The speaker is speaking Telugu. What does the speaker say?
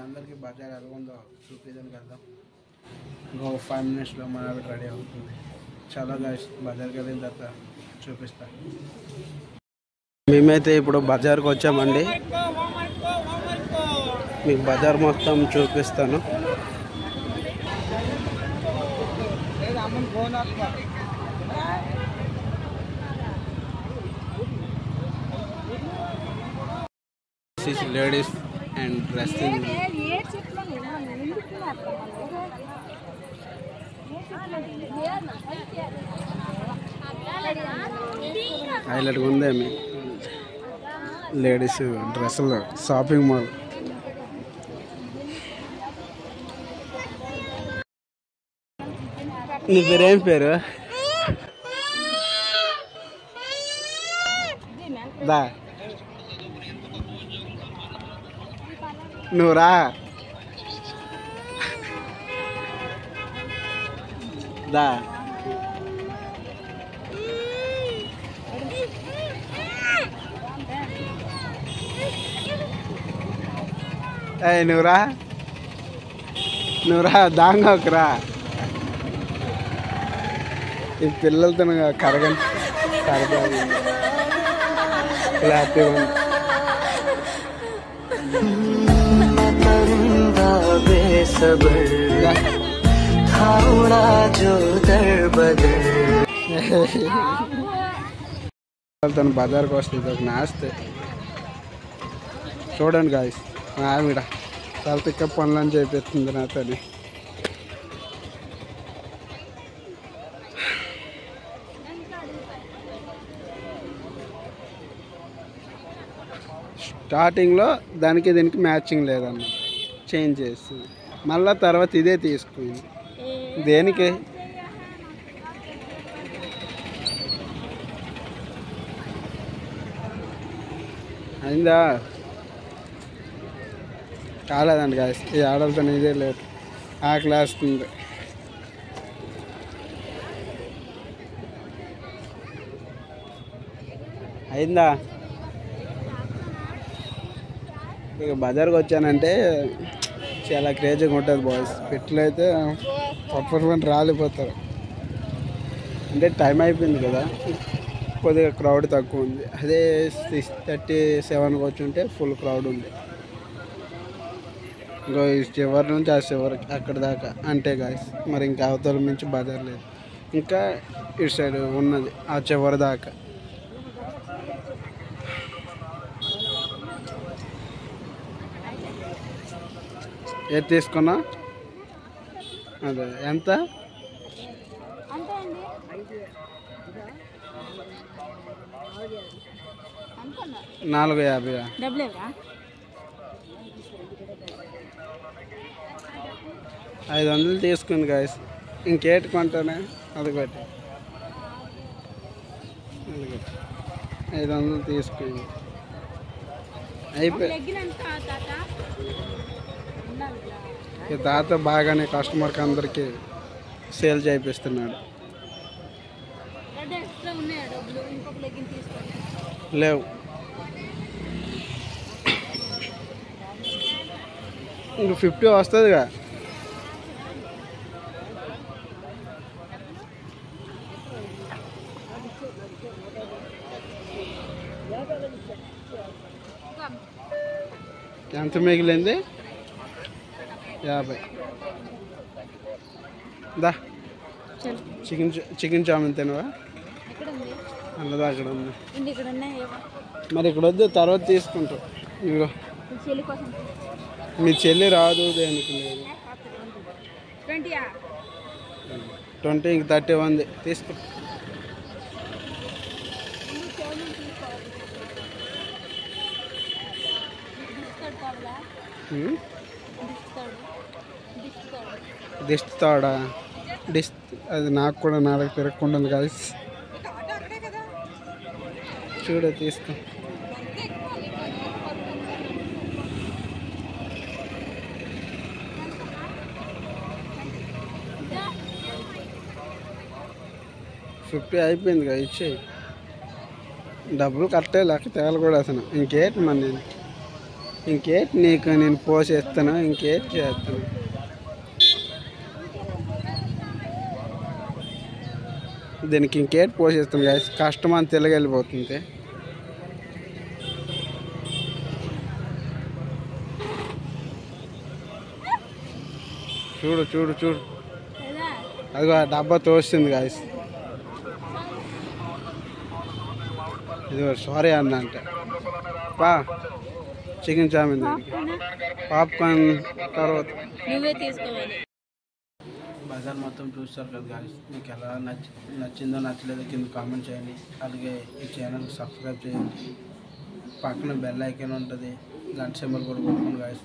అందరికీ బజార్ ఎలా ఉందో చూపించడానికి వెళ్దాం. ఇంకో 5 minutesలో మన ఆవిడ రెడీ అవుతుంది. చాలా గైస్ బజార్కి వెళ్ళిన తర్వాత చూపిస్తాను. మేమైతే ఇప్పుడు బజార్కి వచ్చామండి. మీకు బజార్ మొత్తం చూపిస్తాను. లేడీస్ అండ్ డ్రెస్సింగ్ హైలైట్గా ఉందేమి లేడీస్ డ్రెస్సులు షాపింగ్ మాల్. నీ పేరేం పేరు? దా నువ్వురా. దా నువ్వురా దాంగోకురా. ఈ పిల్లలతో కరగండి సరదా హ్యాపీగా ఉంది. తను బజార్కి వస్తుంది ఒక నాస్తే చూడండి గాయస్. ఆవిడ చాలా పికప్ పనులని చేపిస్తుంది నాతోని. స్టార్టింగ్లో దానికి దీనికి మ్యాచింగ్ లేదన్న, చేంజ్ చేస్తుంది. మళ్ళీ తర్వాత ఇదే తీసుకుంది. దేనికి అయిందా? కాలేదండి గాయస్. ఈ ఆడలతో ఇదే లేదు, ఆకలి వేస్తుంది. అయిందా? ఇక బజార్కి వచ్చానంటే చాలా క్రేజీగా ఉంటుంది బాయ్స్. పెట్టులు అయితే పట్టుకొని రాలిపోతారు. అంటే టైం అయిపోయింది కదా, కొద్దిగా క్రౌడ్ తక్కువ ఉంది. అదే 6:37కి వచ్చి ఉంటే ఫుల్ క్రౌడ్ ఉంది. ఇంకో చివరి నుంచి ఆ చివరికి అక్కడ దాకా అంటే గాయస్. మరి ఇంకా అవతల నుంచి బజార్ లేదు, ఇంకా ఇటు సైడ్ ఉన్నది ఆ చివరి దాకా. ఏది తీసుకున్నా అదే ఎంత? 450. 500 తీసుకుంది గాయస్. ఇంకేటి కొంటానే అది పెట్టి 500 తీసుకుంది. అయిపోయి తాత బాగానే కస్టమర్కి అందరికీ సేల్ చేయిస్తున్నాడు. లేవు ఇంక 50 వస్తుందిగా. ఎంత మిగిలింది? 50. దా చికెన్ చామన్ తినవా? అన్నదా అక్కడ ఉంది. మరి ఇక్కడ వద్దు, తర్వాత తీసుకుంటాం. ఇదిగో మీ చెల్లి రాదు దేనికి లేదు. 20 ఇంక 30 ఉంది. తీసుకో. దిస్తాడా? అది నాకు కూడా నాలుగు తిరగకుండా కలిసి చూడ. తీసుకో. $50 అయిపోయింది కదా, ఇచ్చేయి. డబ్బులు కట్టే లెక్క తేలు కూడా అసలు ఇంకేంటి మన ఇంకేటి నీకు నేను పోసేస్తాను, ఇంకేటి చేస్తాను. దీనికి ఇంకేటి పోసేస్తాను గాయస్, కష్టం అని తెలియగలిపోతుంది. చూడు చూడు చూడు, అదిగో ఆ డబ్బా తోస్తుంది గాయస్. ఇది సారీ అన్న అంటే పా చికెన్ చామిన్ పాప్కార్న్ తర్వాత బజార్ మొత్తం చూస్తారు కదా గాయస్. మీకు ఎలా నచ్చిందో నచ్చలేదో కింద కామెంట్ చేయండి. అలాగే ఈ ఛానల్ సబ్స్క్రైబ్ చేయండి. పక్కన బెల్ ఐకాన్ ఉంటుంది, గంట సింబల్ కూడా కొట్టుకోండి గాయస్.